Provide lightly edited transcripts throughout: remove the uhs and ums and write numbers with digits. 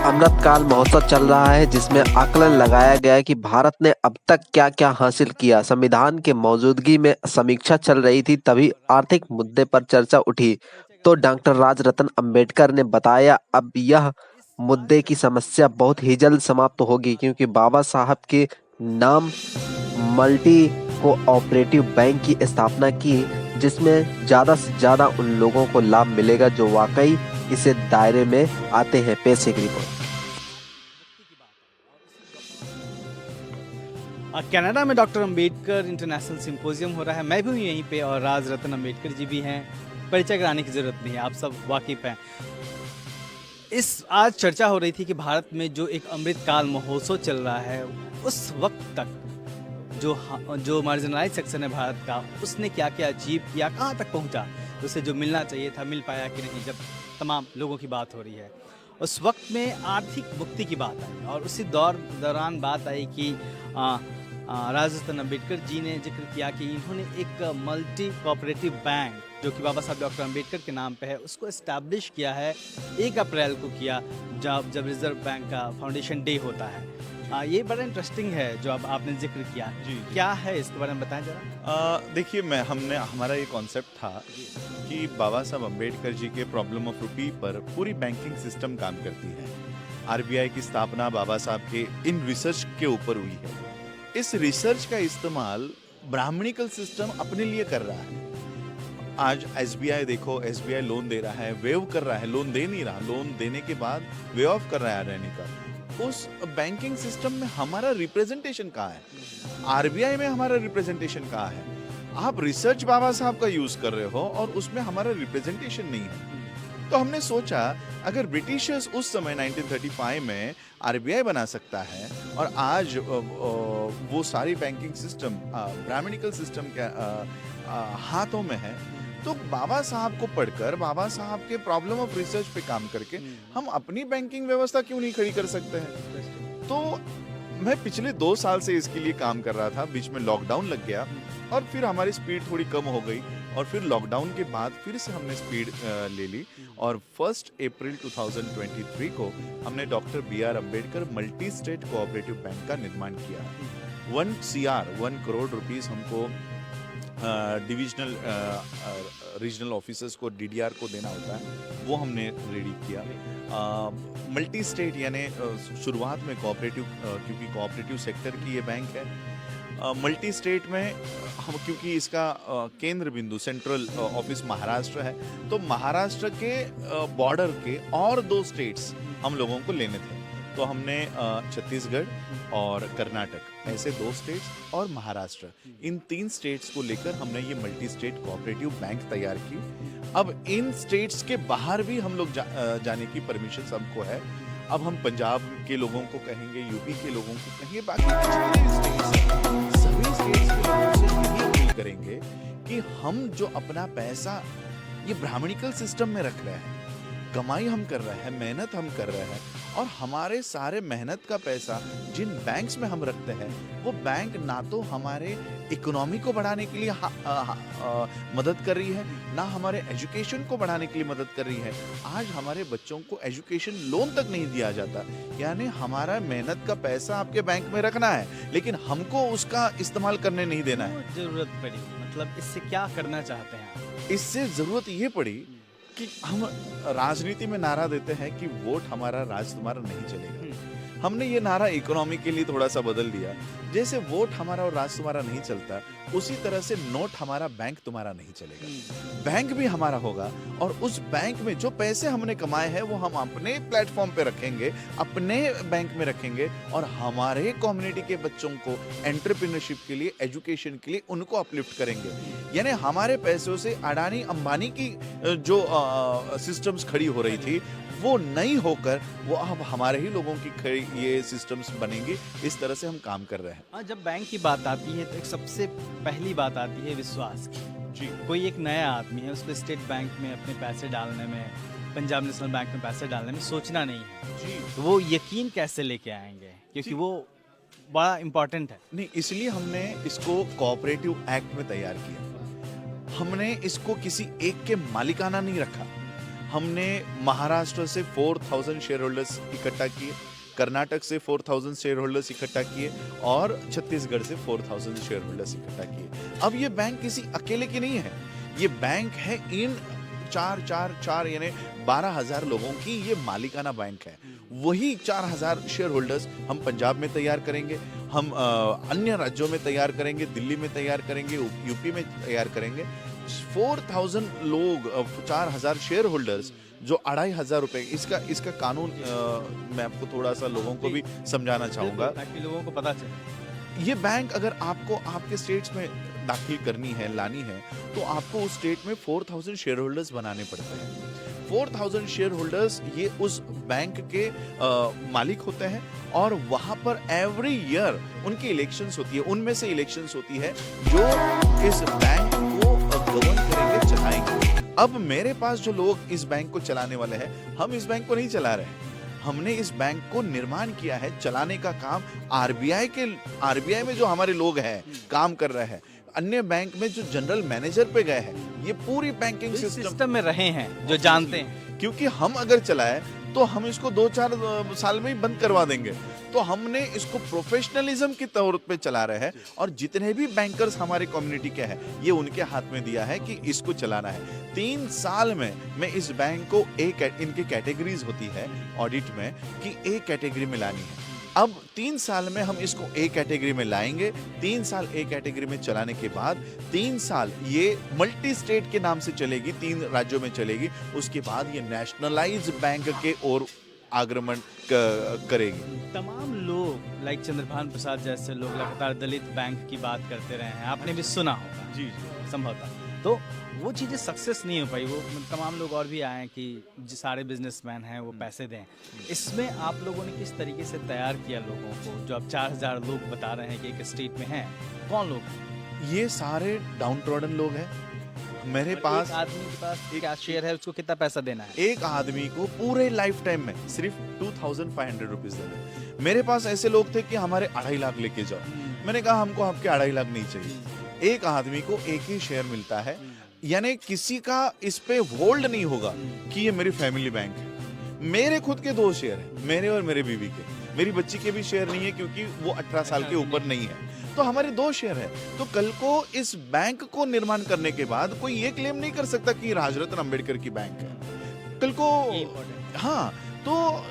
अमृतकाल महोत्सव चल रहा है जिसमें आकलन लगाया गया है कि भारत ने अब तक क्या-क्या हासिल किया। संविधान के मौजूदगी में समीक्षा चल रही थी तभी आर्थिक मुद्दे पर चर्चा उठी तो डॉक्टर राजरत्न अंबेडकर ने बताया अब यह मुद्दे की समस्या बहुत ही जल्द समाप्त होगी क्योंकि बाबा साहब के नाम मल्टी कोऑपरेटिव बैंक की स्थापना की जिसमें ज़्यादा से ज़्यादा उन लोगों को लाभ मिलेगा जो वाकई इसे दायरे में आते हैं। पैसे की रिपोर्ट। कनाडा में डॉक्टर अंबेडकर इंटरनेशनल सिंपोजियम हो रहा है। मैं भी हूँ यहीं पे और राजरत्न अंबेडकर जी भी हैं। परिचय कराने की ज़रूरत नहीं है, आप सब वाकिफ़ हैं। आज चर्चा हो रही थी कि भारत में जो एक अमृतकाल महोत्सव चल रहा है उस वक्त तक जो मार्जिनलाइज सेक्शन है भारत का, उसने क्या क्या अचीव किया, कहाँ तक पहुँचा, उसे जो मिलना चाहिए था मिल पाया कि नहीं, जब तमाम लोगों की बात हो रही है। उस वक्त में आर्थिक मुक्ति की बात आई और उसी दौरान बात आई कि राजरत्न अंबेडकर जी ने जिक्र किया कि इन्होंने एक मल्टी कोऑपरेटिव बैंक जो कि बाबा साहब डॉक्टर अंबेडकर के नाम पे है उसको इस्टेब्लिश किया है। 1 अप्रैल को किया जब रिजर्व बैंक का फाउंडेशन डे होता है। ये बड़ा इंटरेस्टिंग है जो अब आपने जिक्र किया। जी। क्या है इसके बारे में बताएं जरा। देखिए हमारा ये कॉन्सेप्ट था कि बाबा साहब अम्बेडकर जी के प्रॉब्लम ऑफ रूपी पर पूरी बैंकिंग सिस्टम काम करती है। आरबीआई की स्थापना बाबा साहब के इन रिसर्च के ऊपर हुई है। इस रिसर्च का इस्तेमाल ब्राह्मणिकल सिस्टम अपने लिए कर रहा है। आज एसबीआई देखो, एसबीआई लोन दे रहा है, वेव कर रहा है, लोन दे नहीं रहा, लोन देने के बाद वे ऑफ कर रहा है रहने का। उस बैंकिंग सिस्टम में हमारा रिप्रेजेंटेशन कहाँ है? आरबीआई में हमारा रिप्रेजेंटेशन कहाँ है? आप रिसर्च बाबा साहब का यूज कर रहे हो और उसमें हमारा रिप्रेजेंटेशन नहीं है। तो हमने सोचा अगर ब्रिटिशर्स उस समय 1935 में आरबीआई बना सकता है और आज वो सारी बैंकिंग सिस्टम ब्राह्मणिकल सिस्टम के हाथों में है, तो बाबा साहब को पढ़कर बाबा साहब के प्रॉब्लम ऑफ रिसर्च पे काम करके हम अपनी बैंकिंग व्यवस्था क्यों नहीं खड़ी कर सकते हैं? तो मैं पिछले 2 साल से इसके लिए काम कर रहा था। बीच में लॉकडाउन लग गया और फिर हमारी स्पीड थोड़ी कम हो गई और फिर लॉकडाउन के बाद फिर से हमने स्पीड ले ली और 1 अप्रैल 2023 को हमने doctor B R. Ambedkar multi state cooperative bank का निर्माण किया। 1 करोड़ रुपीस हमको डिविजनल रीजनल ऑफिसर्स को डीडीआर को देना होता है, वो हमने रेडी किया। मल्टी स्टेट यानी शुरुआत में कोऑपरेटिव, क्योंकि कोऑपरेटिव सेक्टर की ये बैंक है। मल्टी स्टेट में हम क्योंकि इसका केंद्र बिंदु सेंट्रल ऑफिस महाराष्ट्र है, तो महाराष्ट्र के बॉर्डर के और 2 स्टेट्स हम लोगों को लेने थे। तो हमने छत्तीसगढ़ और कर्नाटक ऐसे 2 स्टेट्स और महाराष्ट्र, इन 3 स्टेट्स को लेकर हमने ये मल्टी स्टेट कोऑपरेटिव बैंक तैयार की। अब इन स्टेट्स के बाहर भी हम लोग जाने की परमिशन हमको है। अब हम पंजाब के लोगों को कहेंगे, यूपी के लोगों को कहेंगे, बाकी सभी स्टेट्स के लोगों से यही अपील करेंगे कि हम जो अपना पैसा ये ब्राह्मणिकल सिस्टम में रख रहे हैं, कमाई हम कर रहे हैं, मेहनत हम कर रहे हैं और हमारे सारे मेहनत का पैसा जिन बैंक्स में हम रखते हैं, वो बैंक ना तो हमारे इकोनॉमी को बढ़ाने के लिए मदद कर रही है, ना हमारे एजुकेशन को बढ़ाने के लिए मदद कर रही है। आज हमारे बच्चों को एजुकेशन लोन तक नहीं दिया जाता। यानी हमारा मेहनत का पैसा आपके बैंक में रखना है, लेकिन हमको उसका इस्तेमाल करने नहीं देना है। जरूरत पड़ी, मतलब इससे क्या करना चाहते हैं? इससे जरूरत ये पड़ी कि हम राजनीति में नारा देते हैं कि वोट हमारा, राज तुम्हारा नहीं चलेगा। हमने ये नारा इकोनॉमी के लिए थोड़ा सा बदल दिया। जैसे वोट हमारा और राज तुम्हारा नहीं चलता, उसी तरह से नोट हमारा, बैंक तुम्हारा नहीं चलेगा। बैंक भी हमारा होगा और उस बैंक में जो पैसे हमने कमाए हैं वो हम अपने प्लेटफॉर्म पे रखेंगे, अपने बैंक में रखेंगे और हमारे कम्युनिटी के बच्चों को एंटरप्रेन्योरशिप के लिए, एजुकेशन के लिए उनको अपलिफ्ट करेंगे। यानी हमारे पैसों से अडानी अंबानी की जो सिस्टम्स खड़ी हो रही थी, वो नहीं होकर वो अब हमारे ही लोगों की ये सिस्टम्स बनेंगी। इस तरह से हम काम कर रहे हैं। जब बैंक की बात आती है तो एक सबसे पहली बात आती है विश्वास की। जी। कोई एक नया आदमी है, उसको स्टेट बैंक में अपने पैसे डालने में, पंजाब नेशनल बैंक में पैसे डालने में सोचना नहीं है जी। तो वो यकीन कैसे लेके आएंगे? क्योंकि वो बड़ा इम्पोर्टेंट है। नहीं, इसलिए हमने इसको कोऑपरेटिव एक्ट में तैयार किया। हमने इसको किसी एक के मालिकाना नहीं रखा, हमने महाराष्ट्र से 4000 शेयर होल्डर्स इकट्ठा किए, कर्नाटक से 4000 शेयर होल्डर्स इकट्ठा किए और छत्तीसगढ़ से 4000 शेयर होल्डर्स इकट्ठा किए। अब ये बैंक किसी अकेले की नहीं है, ये बैंक है इन चार यानी 12,000 लोगों की ये मालिकाना बैंक है। वही 4,000 शेयर होल्डर्स हम पंजाब में तैयार करेंगे, हम अन्य राज्यों में तैयार करेंगे, दिल्ली में तैयार करेंगे, यूपी में तैयार करेंगे। 4,000 लोग 4,000 शेयर होल्डर्स जो 2,500 रुपए, इसका कानून मैं आपको थोड़ा सा लोगों को भी समझाना चाहूंगा ताकि लोगों को पता चले। ये बैंक अगर आपको आपके स्टेट्स में दाखिल करनी है, लानी है, तो आपको उस स्टेट में 4,000 शेयर होल्डर्स बनाने पड़ते हैं। 4,000 शेयर होल्डर्स ये उस बैंक के मालिक होते हैं और वहां पर एवरी ईयर उनकी इलेक्शंस होती है, उनमें से इलेक्शंस होती है जो इस बैंक को गवर्न करेंगे, चलाएंगे। अब मेरे पास जो लोग इस बैंक को चलाने वाले हैं, हम इस बैंक को नहीं चला रहे हैं, हमने इस बैंक को निर्माण किया है, चलाने का काम आरबीआई में जो हमारे लोग हैं काम कर रहे हैं, अन्य बैंक में जो जनरल मैनेजर पे गए हैं, ये पूरी बैंकिंग सिस्टम में रहे हैं, जो जानते हैं। क्योंकि हम अगर चलाए तो हम इसको 2-4 साल में ही बंद करवा देंगे, तो हमने इसको प्रोफेशनलिज्म के तौर पे चला रहे हैं और जितने भी बैंकर्स हमारे कम्युनिटी के हैं, ये उनके हाथ में दिया है कि इसको चलाना है। 3 साल में मैं इस बैंक को इनकी कैटेगरीज होती है ऑडिट में कि ए कैटेगरी में लानी है। अब 3 साल में हम इसको ए कैटेगरी में लाएंगे, 3 साल ए कैटेगरी में चलाने के बाद 3 साल ये मल्टी स्टेट के नाम से चलेगी, 3 राज्यों में चलेगी, उसके बाद ये नेशनलाइज बैंक के ओर आक्रमण करेगी। तमाम लोग लाइक चंद्रभान प्रसाद जैसे लोग लगातार दलित बैंक की बात करते रहे हैं, आपने भी सुना होगा जी संभवतः, तो वो चीज़ें सक्सेस नहीं हो पाई। वो तमाम लोग और भी आए हैं कि जो सारे बिजनेसमैन हैं वो पैसे दें। इसमें आप लोगों ने किस तरीके से तैयार किया लोगों को, जो अब 4,000 लोग बता रहे हैं कि एक स्टेट में हैं, कौन लोग हैं? ये सारे डाउन ट्रॉडन लोग हैं। मेरे पास एक आदमी के पास क्या शेयर है, उसको कितना पैसा देना है? एक आदमी को पूरे लाइफ टाइम में सिर्फ 2,500 रुपीज देना। मेरे पास ऐसे लोग थे कि हमारे 2.5 लाख लेके जाओ, मैंने कहा हमको आपके 2.5 लाख नहीं चाहिए। एक आदमी को एक ही शेयर मिलता है, यानी किसी का इस पे होल्ड नहीं होगा कि ये मेरी फैमिली बैंक है। मेरे खुद के 2 शेयर हैं, मेरे और मेरे बीवी के। मेरी बच्ची के भी शेयर नहीं है क्योंकि वो 18 साल के ऊपर नहीं है, तो हमारे 2 शेयर है। तो कल को इस बैंक को निर्माण करने के बाद कोई ये क्लेम नहीं कर सकता कि राजरत्न अंबेडकर की बैंक है कल को। हाँ, तो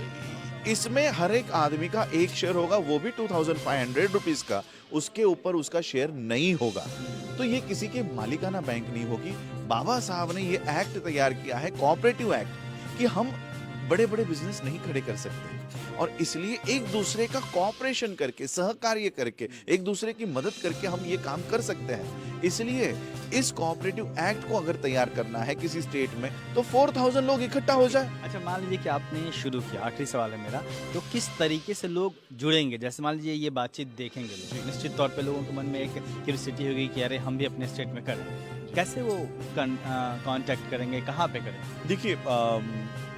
इसमें हर एक आदमी का एक शेयर होगा, वो भी 2,500 रुपीज का, उसके ऊपर उसका शेयर नहीं होगा। तो ये किसी के मालिकाना बैंक नहीं होगी। बाबा साहब ने ये एक्ट तैयार किया है, कोऑपरेटिव एक्ट, कि हम बड़े बड़े बिजनेस नहीं खड़े कर सकते और इसलिए एक दूसरे का कोऑपरेशन करके, सहकार्य करके, एक दूसरे की मदद करके हम ये काम कर सकते हैं। इसलिए इस कोऑपरेटिव एक्ट को अगर तैयार करना है किसी स्टेट में, तो 4,000 लोग इकट्ठा हो जाए। अच्छा, मान लीजिए कि आपने शुरू किया, आखिरी सवाल है मेरा, तो किस तरीके से लोग जुड़ेंगे? जैसे मान लीजिए ये बातचीत देखेंगे लोग, निश्चित तौर पे लोगों के मन में एक क्यूरियोसिटी होगी कि अरे हम भी अपने स्टेट में करें। कैसे वो कांटेक्ट करेंगे, कहाँ पे करें? देखिए,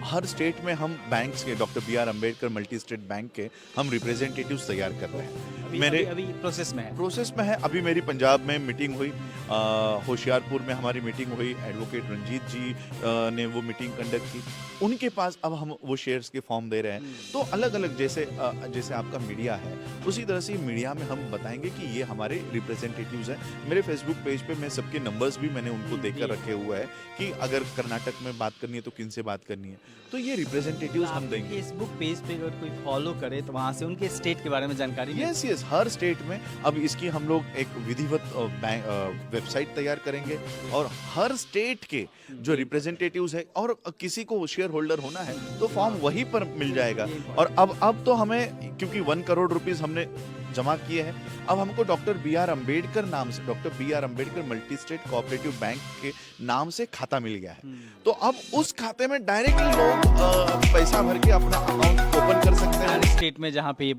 हर स्टेट में हम बैंक्स के, doctor B R Ambedkar multi state bank के हम रिप्रेजेंटेटिव्स तैयार कर रहे हैं। अभी प्रोसेस में है। अभी मेरी पंजाब में मीटिंग हुई, होशियारपुर में हमारी मीटिंग हुई, एडवोकेट रंजीत जी ने वो मीटिंग कंडक्ट की। उनके पास अब हम वो शेयर्स के फॉर्म दे रहे हैं। तो अलग अलग जैसे आपका मीडिया है, उसी तरह से मीडिया में हम बताएंगे कि ये हमारे रिप्रेजेंटेटिव्स हैं। मेरे फेसबुक पेज पे मैं सबके नंबर्स भी मैंने उनको देकर रखे हुए हैं कि अगर कर्नाटक में बात करनी है तो किन से बात करनी है, तो ये रिप्रेजेंटेटिव्स हम देंगे। फेसबुक पेज पे अगर कोई फॉलो करे तो वहाँ से उनके स्टेट के बारे में जानकारी यस, हर स्टेट में अब इसकी हम लोग एक विधिवत वेबसाइट तैयार करेंगे और हर स्टेट के जो रिप्रेजेंटेटिव्स है, और किसी को शेयर होल्डर होना है तो फॉर्म वहीं पर मिल जाएगा। और अब तो हमें, क्योंकि 1 करोड़ रुपीस हमने जमा किए हैं, अब हमको डॉक्टर बी आर अम्बेडकर नाम से, doctor B R Ambedkar multi state cooperative bank के नाम से खाता मिल गया है। तो अब उस खाते में डायरेक्टली लोग पैसा भर के अपना अकाउंट ओपन कर सकते हैं। स्टेट में जहाँ पे ये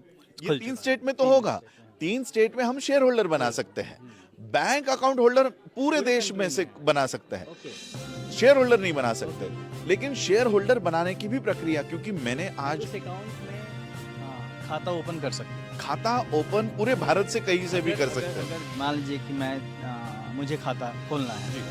3 स्टेट में तो होगा, 3 स्टेट में हम शेयर होल्डर बना सकते हैं। बैंक अकाउंट होल्डर पूरे देश में से बना सकते हैं, शेयर होल्डर नहीं बना सकते। लेकिन शेयर होल्डर बनाने की भी प्रक्रिया, क्योंकि मैंने आज अकाउंट में खाता ओपन कर सकते हैं। खाता ओपन पूरे भारत से कहीं से भी कर सकते हैं। अगर मान लीजिए कि मैं मुझे खाता खोलना है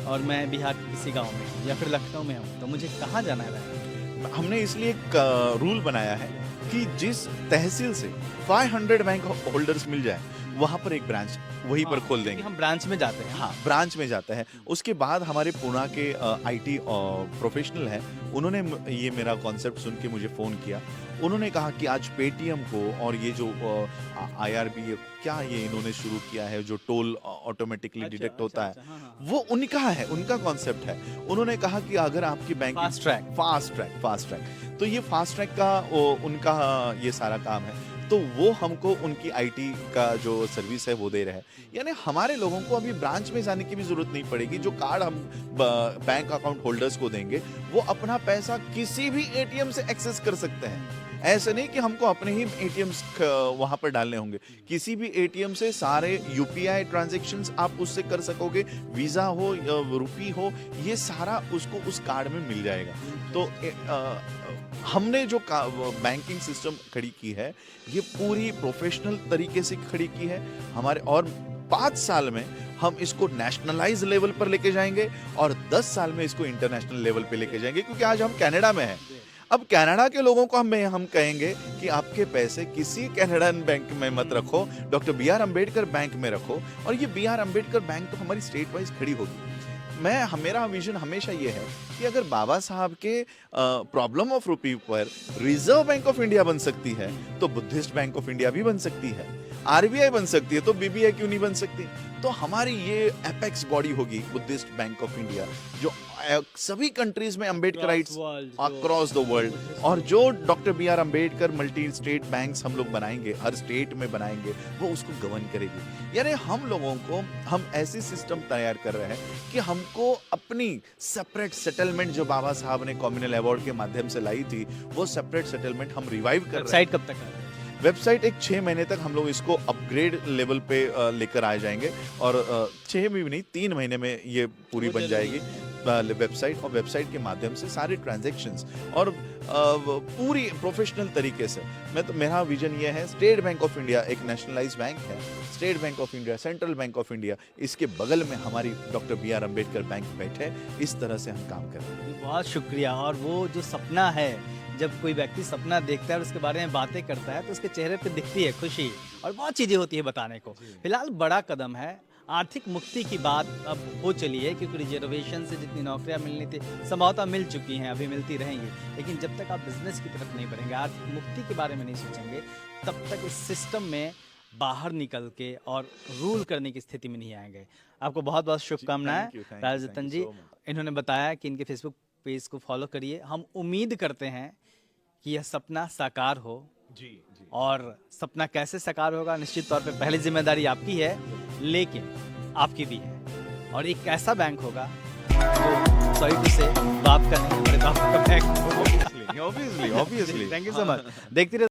और मैं बिहार के किसी गांव में हूँ या फिर लखनऊ में हूँ, तो मुझे कहाँ जाना है बैंक? हमने इसलिए एक रूल बनाया है कि जिस तहसील से 500 बैंक होल्डर्स मिल जाए वहां पर एक ब्रांच वहीं पर खोल देंगे। हम ब्रांच में जाते हैं। हाँ, ब्रांच में जाता है। उसके बाद हमारे पुणे के आईटी प्रोफेशनल हैं, उन्होंने ये मेरा कॉन्सेप्ट सुन के मुझे फ़ोन किया। उन्होंने कहा कि आज पेटीएम को और ये जो आईआरबी क्या ये इन्होंने शुरू किया है जो टोल ऑटोमेटिकली डिटेक्ट होता है, वो उनका है, उनका कॉन्सेप्ट है। उन्होंने कहा कि अगर आपकी बैंक फास्ट ट्रैक तो ये फास्ट ट्रैक का उनका ये सारा काम है, तो वो हमको उनकी आईटी का जो सर्विस है वो दे रहे हैं। यानी हमारे लोगों को अभी ब्रांच में जाने की भी जरूरत नहीं पड़ेगी। जो कार्ड हम बैंक अकाउंट होल्डर्स को देंगे वो अपना पैसा किसी भी एटीएम से एक्सेस कर सकते हैं। ऐसा नहीं कि हमको अपने ही एटीएम्स वहां पर डालने होंगे, किसी भी एटीएम से सारे यूपीआई ट्रांजैक्शंस आप उससे कर सकोगे। वीजा हो या रुपी हो, ये सारा उसको उस कार्ड में मिल जाएगा। तो हमने जो बैंकिंग सिस्टम खड़ी की है ये पूरी प्रोफेशनल तरीके से खड़ी की है हमारे, और 5 साल में हम इसको नेशनलाइज लेवल पर लेके जाएंगे और 10 साल में इसको इंटरनेशनल लेवल पे लेके जाएंगे। क्योंकि आज हम कनाडा में हैं, अब कनाडा के लोगों को हम कहेंगे कि आपके पैसे किसी कनाडियन बैंक में मत रखो, doctor B R Ambedkar bank में रखो। और ये बी आर अम्बेडकर बैंक तो हमारी स्टेट वाइज खड़ी होगी। मेरा विजन हमेशा ये है कि अगर बाबा साहब के प्रॉब्लम ऑफ रुपी पर रिजर्व बैंक ऑफ इंडिया बन सकती है तो बुद्धिस्ट बैंक ऑफ इंडिया भी बन सकती है, आरबीआई बन सकती है तो बीबीआई क्यों नहीं बन सकती। तो हमारी ये एपेक्स बॉडी होगी बुद्धिस्ट बैंक ऑफ इंडिया, जो सभी कंट्रीज में अम्बेडकराइट्स अक्रॉस द वर्ल्ड, और जो doctor B R Ambedkar multi state banks हम लोग बनाएंगे, हर स्टेट में बनाएंगे, वो उसको गवर्न करेगी। यानी हम लोगों को हम ऐसी सिस्टम तैयार कर रहे हैं कि हमको अपनी सेपरेट सेटलमेंट जो बाबा साहब ने कम्युनल अवार्ड के माध्यम से लाई थी, वो सेपरेट सेटलमेंट हम रिवाइव कर रहे हैं। कब तक है? वेबसाइट एक 6 महीने तक हम लोग इसको अपग्रेड लेवल पे लेकर आ जाएंगे, और 6 भी नहीं 3 महीने में ये पूरी बन जाएगी वेबसाइट। और वेबसाइट के माध्यम से सारे ट्रांजैक्शंस और पूरी प्रोफेशनल तरीके से मेरा विजन ये है। स्टेट बैंक ऑफ इंडिया एक नेशनलाइज बैंक है, State Bank of India, Central Bank of India, इसके बगल में हमारी doctor B R Ambedkar bank बैठे, इस तरह से हम काम कर रहे हैं। बहुत शुक्रिया। और वो जो सपना है, जब कोई व्यक्ति सपना देखता है और उसके बारे में बातें करता है तो उसके चेहरे पे दिखती है खुशी, और बहुत चीज़ें होती है बताने को। फिलहाल बड़ा कदम है, आर्थिक मुक्ति की बात अब हो चली है, क्योंकि रिजर्वेशन से जितनी नौकरियां मिलनी थी संभवतः मिल चुकी हैं, अभी मिलती रहेंगी। लेकिन जब तक आप बिजनेस की तरफ नहीं बढ़ेंगे, आर्थिक मुक्ति के बारे में नहीं सोचेंगे, तब तक इस सिस्टम में बाहर निकल के और रूल करने की स्थिति में नहीं आएंगे। आपको बहुत बहुत शुभकामनाएं राजरतन जी। इन्होंने बताया कि इनके फेसबुक पेज को फॉलो करिए। हम उम्मीद करते हैं कि यह सपना साकार हो। जी। और सपना कैसे साकार होगा, निश्चित तौर पे पहली जिम्मेदारी आपकी है, लेकिन आपकी भी है। और एक ऐसा बैंक होगा जो सॉरी से बाप का नहीं, हमारे बाप का bank. Obviously thank you so much. देखते रहिए